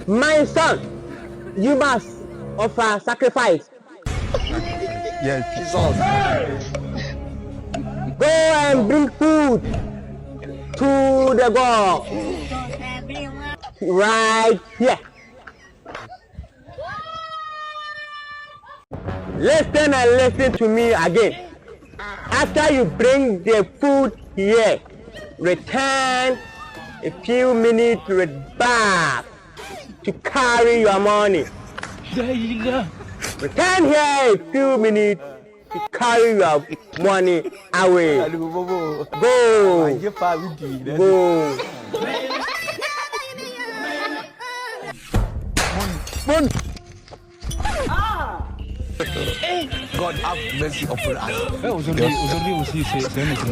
My son, you must offer sacrifice. Yes, Jesus. Go and bring food to the God. Right here. Listen and listen to me again. After you bring the food here, return a few minutes to the back to carry your money. Return here a few minutes to carry your money away. Go. Go. God have mercy upon us. Aujourd'hui aussi, c'est un autre.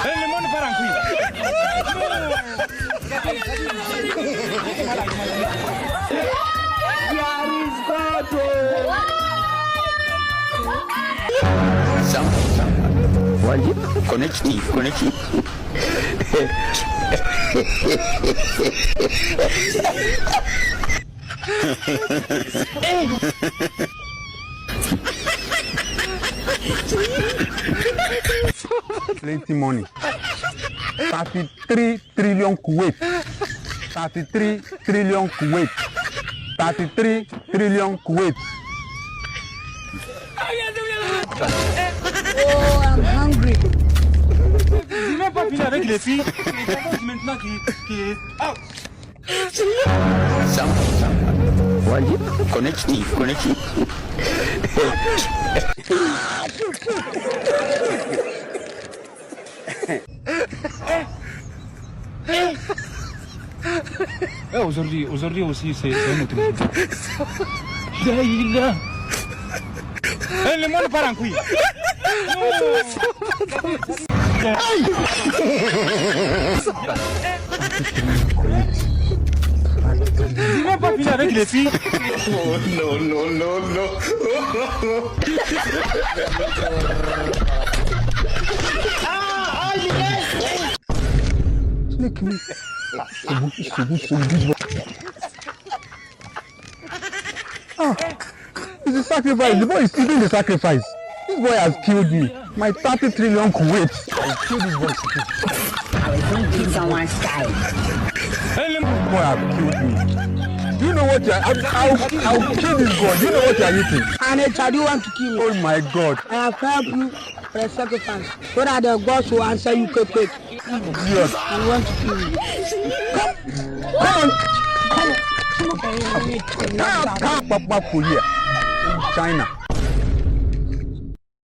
Le monde part en couille. Connective. Plenty money. 33 trillion Kuwait. 33 trillion Kuwait. 33 trillion Kuwait. Oh, I'm hungry. Tu n'as pas fini avec les filles. C'est maintenant qui est out. Connective. Aujourd'hui aussi, c'est un autre. Le monde part en couille. Tu n'as pas fini avec les filles. No. It's a sacrifice. The boy is still doing the sacrifice. This boy has killed me. My 30 trillion Kuwait. I killed this boy. I don't kill someone's child. This boy has killed me. Do you know what you are? I'll kill this boy. Do you know what you are eating? And do you want to kill me? Oh my God. I have helped you for a sacrifice. So that the gods will answer you quick. Yes. I want to kill you. Come on. Come, Papa, for here in China.